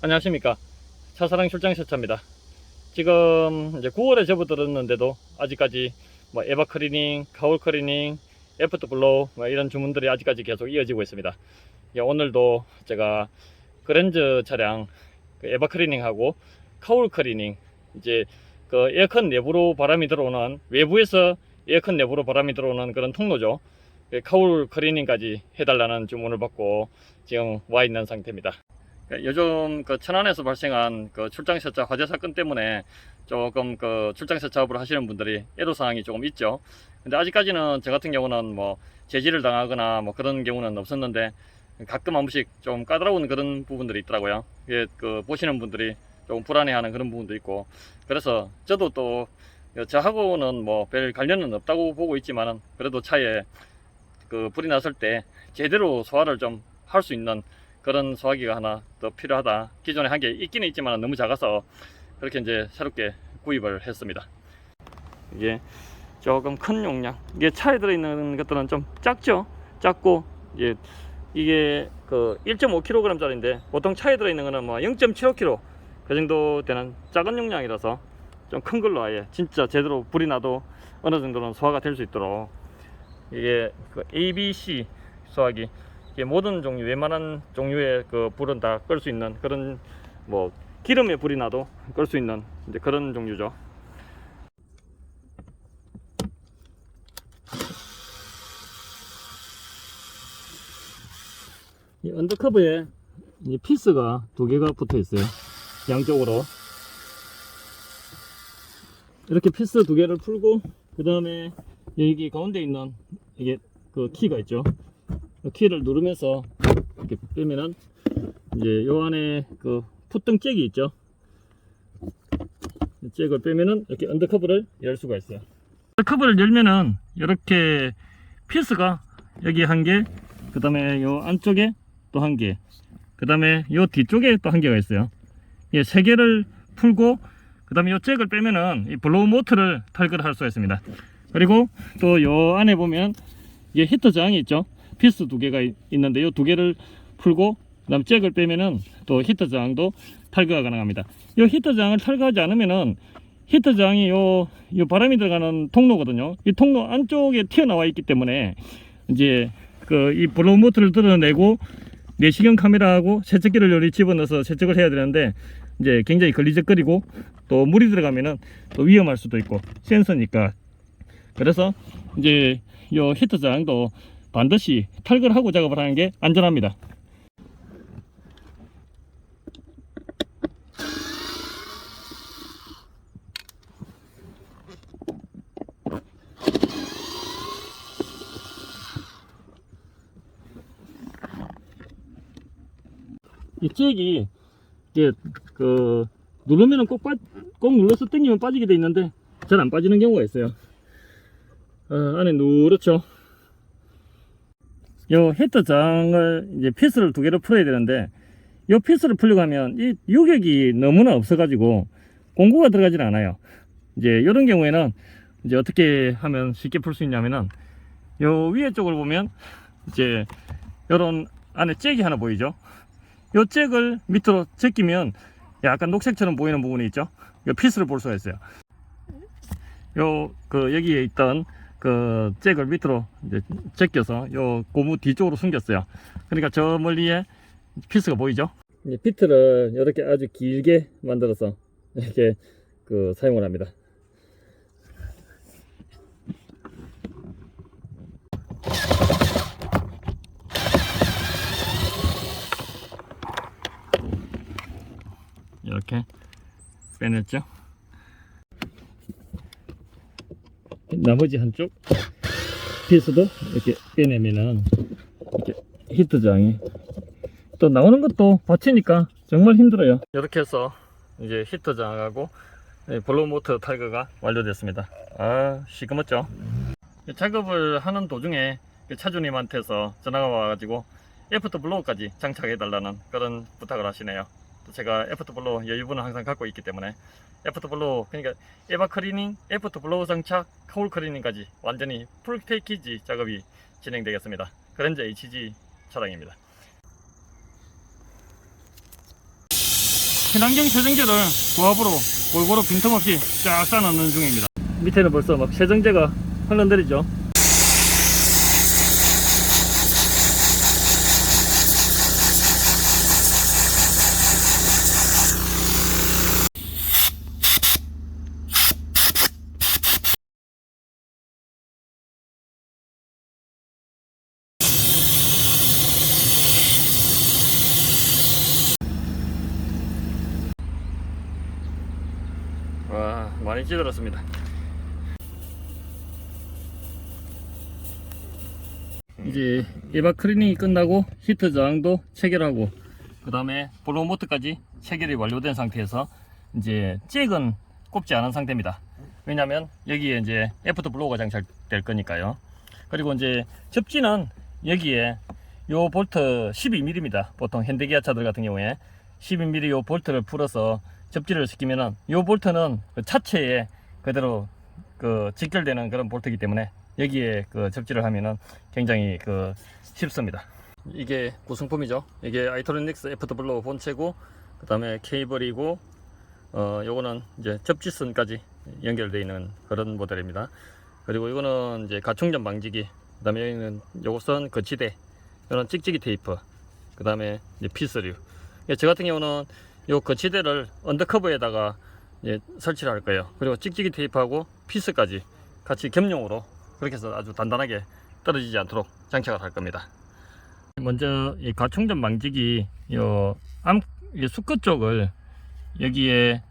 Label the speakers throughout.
Speaker 1: 안녕하십니까. 차사랑 출장세차입니다. 지금 이제 9월에 접어들었는데도 아직까지 뭐 에바 클리닝, 카울 클리닝, 애프터 블로우 이런 주문들이 아직까지 계속 이어지고 있습니다. 오늘도 제가 그랜저 차량 에바 클리닝하고 카울 클리닝, 이제 그 에어컨 내부로 바람이 들어오는, 외부에서 에어컨 내부로 바람이 들어오는 그런 통로죠. 카울 클리닝까지 해달라는 주문을 받고 지금 와 있는 상태입니다. 요즘 그 천안에서 발생한 그 출장세차 화재 사건 때문에 조금 그 출장세차 작업을 하시는 분들이 애로사항이 조금 있죠. 근데 아직까지는 저 같은 경우는 뭐 제지를 당하거나 뭐 그런 경우는 없었는데, 가끔 한 번씩 좀 까다로운 그런 부분들이 있더라고요. 이게 그 보시는 분들이 조금 불안해하는 그런 부분도 있고, 그래서 저도 또 저하고는 뭐 별 관련은 없다고 보고 있지만은, 그래도 차에 그 불이 났을 때 제대로 소화를 좀 할 수 있는 그런 소화기가 하나 더 필요하다. 기존에 한 개 있기는 있지만 너무 작아서 그렇게 이제 새롭게 구입을 했습니다. 이게 조금 큰 용량, 이게 차에 들어있는 것들은 좀 작죠. 작고 이게 그 1.5kg 짜리인데, 보통 차에 들어있는 거는 뭐 0.75kg 그 정도 되는 작은 용량이라서 좀 큰 걸로 아예 진짜 제대로 불이 나도 어느 정도는 소화가 될 수 있도록, 이게 그 ABC 소화기, 모든 종류, 웬만한 종류의 그 불은 다 끌 수 있는 그런, 뭐 기름에 불이 나도 끌 수 있는 이제 그런 종류죠. 이 언더커버에 이 피스가 두 개가 붙어 있어요. 양쪽으로 이렇게 피스 두 개를 풀고, 그 다음에 여기 가운데 있는 이게 그 키가 있죠. 그 키를 누르면서 이렇게 빼면은 이제 요 안에 그 풋등 잭이 있죠. 잭을 빼면은 이렇게 언더커버를 열 수가 있어요. 언더커버를 열면은 이렇게 피스가 여기 한 개, 그 다음에 요 안쪽에 또 한 개, 그 다음에 요 뒤쪽에 또 한 개가 있어요. 예, 세 개를 풀고, 그 다음에 요 잭을 빼면은 이 블로우 모터를 탈거를 할 수가 있습니다. 그리고 또 요 안에 보면 이게 히터 저항이 있죠. 피스 두 개가 있는데 요 두 개를 풀고, 그 다음 잭을 빼면은 또 히터 저항도 탈거가 가능합니다. 요 히터 저항을 탈거하지 않으면은, 히터 저항이 요 바람이 들어가는 통로거든요. 이 통로 안쪽에 튀어나와 있기 때문에 이제 그 이 블로우 모터를 드러내고 내시경 카메라하고 세척기를 요리 집어넣어서 세척을 해야 되는데, 이제 굉장히 걸리적거리고 또 물이 들어가면은 또 위험할 수도 있고, 센서니까. 그래서 이제 요 히터 저항도 반드시 탈거를 하고 작업을 하는 게 안전합니다. 이 잭이 이게 그 누르면은 꼭 눌러서 당기면 빠지게 돼 있는데 잘 안 빠지는 경우가 있어요. 안에 누렇죠. 요 히터 저항을 이제 피스를 두 개를 풀어야 되는데, 요 피스를 풀려고 하면 이 유격이 너무나 없어 가지고 공구가 들어가질 않아요. 이제 이런 경우에는 이제 어떻게 하면 쉽게 풀 수 있냐면은, 요 위에 쪽을 보면 이제 요런 안에 잭이 하나 보이죠. 요 잭을 밑으로 제끼면 약간 녹색처럼 보이는 부분이 있죠. 요 피스를 볼 수가 있어요. 요 그 여기에 있던 그 잭을 밑으로 이제 제껴서 요 고무 뒤쪽으로 숨겼어요. 그러니까 저 멀리에 피스가 보이죠. 이제 비트를 이렇게 아주 길게 만들어서 이렇게 그 사용을 합니다. 이렇게 빼냈죠. 나머지 한쪽 피스도 이렇게 빼내면은 이렇게 히터 저항이 또 나오는 것도 받치니까 정말 힘들어요. 이렇게 해서 이제 히터 저항하고 블로우 모터 탈거가 완료됐습니다. 시끄럽죠. 작업을 하는 도중에 차주님한테서 전화가 와가지고 애프터 블로우까지 장착해 달라는 그런 부탁을 하시네요. 제가 애프터 블로우 여유분은 항상 갖고 있기 때문에, 애프터 블로우, 그러니까 에바 클리닝, 애프터 블로우 장착, 카울 클리닝까지 완전히 풀 패키지 작업이 진행되겠습니다. 그랜저 HG 차량입니다. 친환경 세정제를 고압으로 골고루 빈틈없이 쫙 싸 넣는 중입니다. 밑에는 벌써 막 세정제가 흘러내리죠. 와, 많이 찌들었습니다. 이제 에바 클리닝이 끝나고 히터 저항도 체결하고 그 다음에 블로우 모터까지 체결이 완료된 상태에서 이제 잭은 꼽지 않은 상태입니다. 왜냐하면 여기에 이제 애프터 블로우가 장착될 거니까요. 그리고 이제 접지는 여기에 요 볼트 12mm입니다. 보통 현대기아차들 같은 경우에 12mm 요 볼트를 풀어서 접지를 시키면은 요 볼트는 그 차체에 그대로 그 직결되는 그런 볼트이기 때문에 여기에 그 접지를 하면은 굉장히 그 쉽습니다. 이게 구성품이죠. 이게 아이트로닉스 애프터 블로우 본체고 그 다음에 케이블이고 요거는 이제 접지선까지 연결되어 있는 그런 모델입니다. 그리고 이거는 이제 가충전 방지기, 그 다음에 여기는 요것은 거치대, 이런 찍찍이 테이프, 그 다음에 이제 피스류. 저 같은 경우는 요 거치대를 언더커버에다가 설치를 할 거예요. 그리고 찍찍이 테이프하고 피스까지 같이 겸용으로 그렇게 해서 아주 단단하게 떨어지지 않도록 장착을 할 겁니다. 먼저 이 가충전 방지기 요 수컷 쪽을 여기에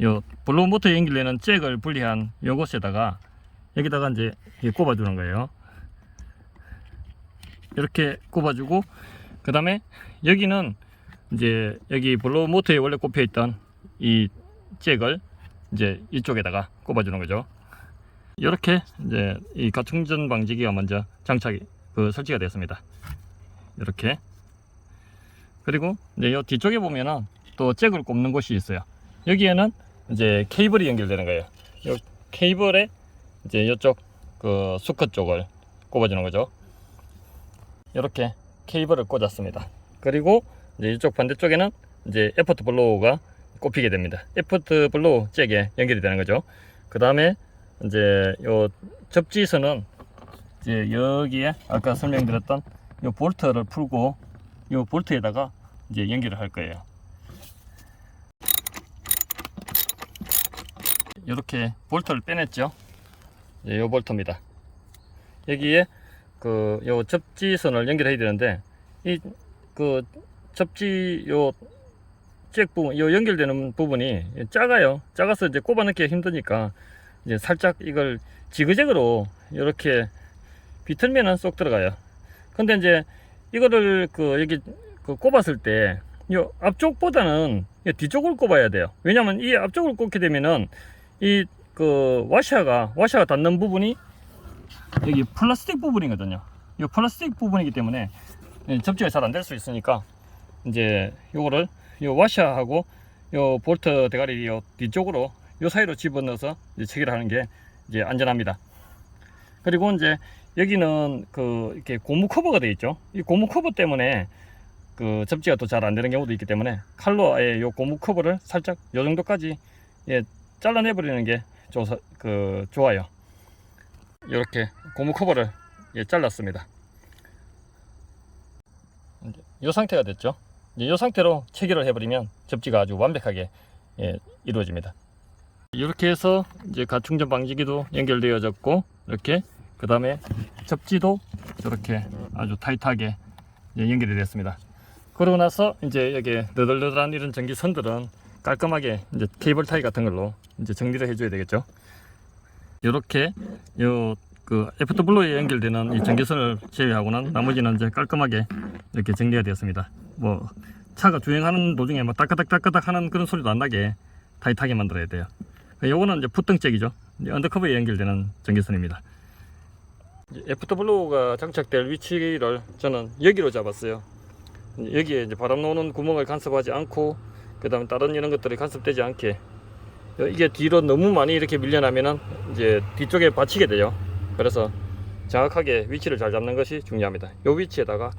Speaker 1: 요 블로우 모터 연결되는 잭을 분리한 요곳에다가 여기다가 이제 꼽아 주는 거예요. 이렇게 꼽아 주고 그 다음에 여기는 이제 여기 블로우 모터에 원래 꼽혀 있던 이 잭을 이제 이쪽에다가 꼽아 주는 거죠. 이렇게 이제 이 가충전 방지기가 먼저 장착이 설치가 됐습니다. 이렇게. 그리고 이제 이 뒤쪽에 보면은 또 잭을 꼽는 곳이 있어요. 여기에는 이제 케이블이 연결되는 거예요. 이 케이블에 이제 이쪽 그 수컷 쪽을 꼽아주는 거죠. 이렇게 케이블을 꽂았습니다. 그리고 이제 이쪽 반대쪽에는 이제 애프터 블로우가 꼽히게 됩니다. 애프터 블로우 잭에 연결이 되는 거죠. 그 다음에 이제 요 접지선은 이제 여기에 아까 설명드렸던 요 볼트를 풀고 요 볼트에다가 이제 연결을 할 거예요. 이렇게 볼트를 빼냈죠. 요 볼트입니다. 여기에 요 접지선을 연결해야 되는데 이 접지 요 잭 부분, 요 연결되는 부분이 작아요. 작아서 이제 꼽아 넣기가 힘드니까 이제 살짝 이걸 지그재그로 이렇게 비틀면은 쏙 들어가요. 근데 이제 이거를 여기 꼽았을 때 이 앞쪽보다는 이 뒤쪽을 꼽아야 돼요. 왜냐면 이 앞쪽을 꼽게 되면은 이 와샤가 닿는 부분이 여기 플라스틱 부분이거든요. 이 플라스틱 부분이기 때문에 접지가 잘 안 될 수 있으니까 이제 요거를 요 와샤하고 요 볼트 대가리 요 뒤쪽으로 요 사이로 집어넣어서 이제 체결을 하는 게 이제 안전합니다. 그리고 이제 여기는 이렇게 고무 커버가 되어 있죠. 이 고무 커버 때문에 접지가 또 잘 안 되는 경우도 있기 때문에 칼로 아예 요 고무 커버를 살짝 요 정도까지 잘라내 버리는 게 좋아요. 이렇게 고무 커버를 잘랐습니다. 이 상태가 됐죠. 이 상태로 체결을 해버리면 접지가 아주 완벽하게 이루어집니다. 이렇게 해서 이제 가충전 방지기도 연결되어졌고 이렇게 그 다음에 접지도 이렇게 아주 타이트하게 연결이 됐습니다. 그러고 나서 이제 여기 너덜너덜한 이런 전기선들은 깔끔하게 이제 케이블 타이 같은 걸로 이제 정리를 해줘야 되겠죠. 이렇게 애프터 블로우에 연결되는 이 전기선을 제외하고는 나머지는 이제 깔끔하게 이렇게 정리가 되었습니다. 뭐 차가 주행하는 도중에 막 따까닥 하는 그런 소리도 안 나게 타이트하게 만들어야 돼요. 요거는 이제 풋등잭이죠. 언더커버에 연결되는 전기선입니다. 애프터 블로우가 장착될 위치를 저는 여기로 잡았어요. 여기에 이제 바람 나오는 구멍을 간섭하지 않고 그 다음에 다른 이런 것들이 간섭되지 않게 이게 뒤로 너무 많이 이렇게 밀려나면은 이제 뒤쪽에 받치게 돼요. 그래서 정확하게 위치를 잘 잡는 것이 중요합니다. 이 위치에다가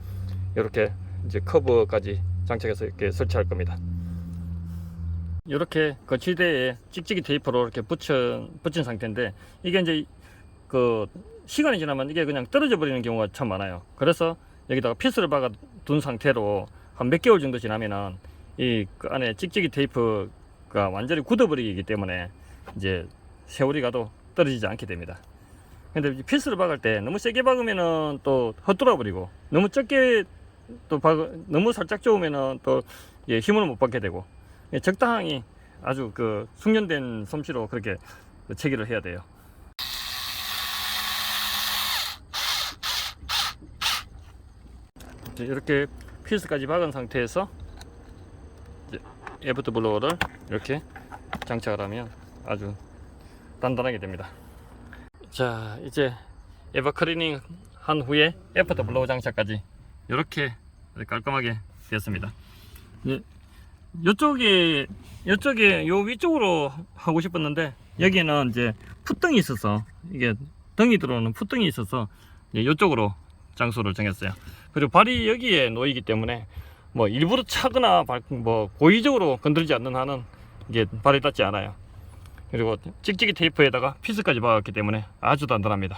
Speaker 1: 이렇게 이제 커버까지 장착해서 이렇게 설치할 겁니다. 이렇게 거치대에 찍찍이 테이프로 이렇게 붙인 상태인데, 이게 이제 그 시간이 지나면 이게 그냥 떨어져 버리는 경우가 참 많아요. 그래서 여기다가 피스를 박아 둔 상태로 한 몇 개월 정도 지나면은 이 그 안에 찍찍이 테이프가 완전히 굳어버리기 때문에 이제 세월이 가도 떨어지지 않게 됩니다. 근데 피스를 박을 때 너무 세게 박으면은 또 헛돌아 버리고, 너무 적게 또 너무 살짝 좋으면은 또 힘을 못 받게 되고, 적당히 아주 그 숙련된 솜씨로 그렇게 체결을 해야 돼요. 이렇게 피스까지 박은 상태에서 에버트 블로어를 이렇게 장착을 하면 아주 단단하게 됩니다. 자, 이제 에버클리닝 한 후에 에버트 블로어 장착까지 이렇게 깔끔하게 되었습니다. 이쪽에 요 위쪽으로 하고 싶었는데, 여기는 이제 풋등이 있어서, 이게 등이 들어오는 풋등이 있어서 이쪽으로 장소를 정했어요. 그리고 발이 여기에 놓이기 때문에 뭐 일부러 차거나 뭐 고의적으로 건들지 않는 한은 이게 발이 닿지 않아요. 그리고 찍찍이 테이프에다가 피스까지 박았기 때문에 아주 단단합니다.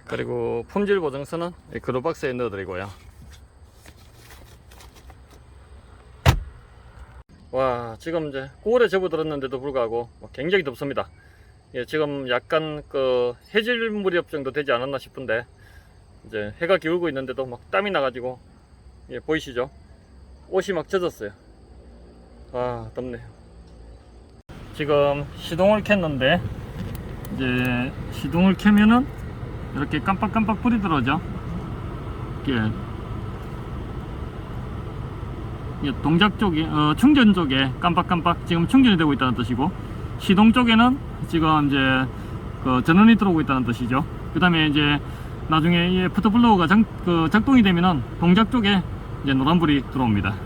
Speaker 1: 그리고 품질 보증서는 그루박스에 넣어드리고요. 와, 지금 이제 9월에 접어들었는데도 불구하고 굉장히 덥습니다. 예, 지금 약간 그 해질 무렵 정도 되지 않았나 싶은데, 이제 해가 기울고 있는데도 막 땀이 나가지고, 예, 보이시죠? 옷이 막 젖었어요. 아, 덥네요. 지금 시동을 켰는데, 이제 시동을 켜면은 이렇게 깜빡깜빡 불이 들어오죠. 이게 동작 쪽에, 충전 쪽에 깜빡깜빡 지금 충전이 되고 있다는 뜻이고, 시동 쪽에는 지금 이제 그 전원이 들어오고 있다는 뜻이죠. 그 다음에 이제 나중에 이 푸트블로우가 작동이 되면은 동작 쪽에 이제 노란불이 들어옵니다.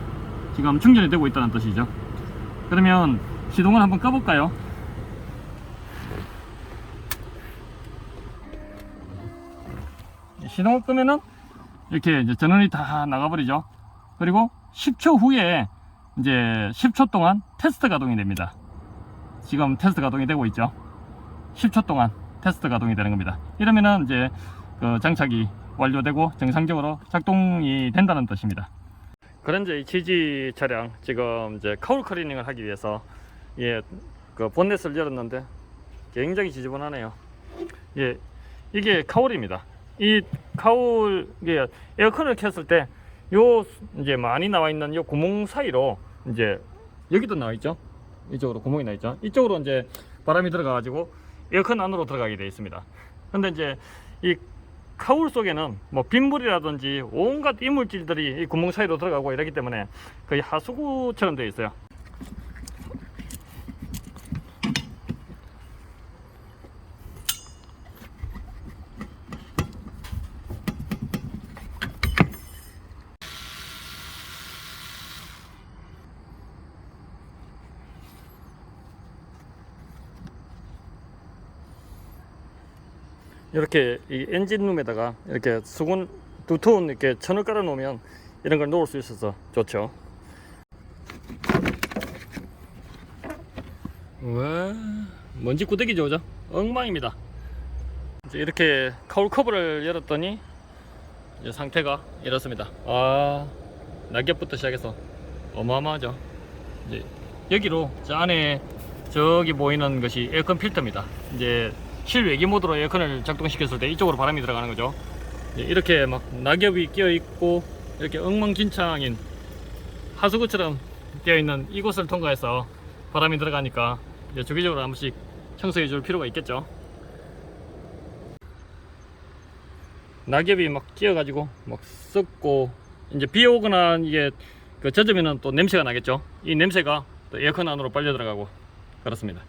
Speaker 1: 지금 충전이 되고 있다는 뜻이죠. 그러면 시동을 한번 꺼볼까요? 시동을 끄면은 이렇게 이제 전원이 다 나가버리죠. 그리고 10초 후에 이제 10초 동안 테스트 가동이 됩니다. 지금 테스트 가동이 되고 있죠. 10초 동안 테스트 가동이 되는 겁니다. 이러면은 이제 그 장착이 완료되고 정상적으로 작동이 된다는 뜻입니다. 그런데 이 GG 차량 지금 이제 카울 클리닝을 하기 위해서 그 본넷을 열었는데 굉장히 지저분하네요. 이게 카울입니다. 이 카울, 에어컨을 켰을 때 요 이제 많이 나와 있는 요 구멍 사이로, 이제 여기도 나와 있죠. 이쪽으로 구멍이 나 있죠. 이쪽으로 이제 바람이 들어가 가지고 에어컨 안으로 들어가게 되어 있습니다. 근데 이제 이 카울 속에는 뭐 빗물이라든지 온갖 이물질들이 이 구멍 사이로 들어가고 이러기 때문에 거의 하수구처럼 되어 있어요. 이렇게 이 엔진룸에다가 이렇게 수건 두터운 이렇게 천을 깔아 놓으면 이런 걸 놓을 수 있어서 좋죠. 와, 먼지 구데기죠, 그죠? 엉망입니다. 이제 이렇게 카울 커버를 열었더니 이제 상태가 이렇습니다. 아, 낙엽부터 시작해서 어마어마하죠. 이제 여기로 저 안에 저기 보이는 것이 에어컨 필터입니다. 이제 실외기 모드로 에어컨을 작동시켰을 때 이쪽으로 바람이 들어가는 거죠. 이렇게 막 낙엽이 끼어 있고 이렇게 엉망진창인 하수구처럼 되어 있는 이곳을 통과해서 바람이 들어가니까 이제 주기적으로 한 번씩 청소해 줄 필요가 있겠죠. 낙엽이 막 끼어 가지고 막 썩고, 이제 비 오거나 이게 그 젖으면은 또 냄새가 나겠죠. 이 냄새가 또 에어컨 안으로 빨려 들어가고 그렇습니다.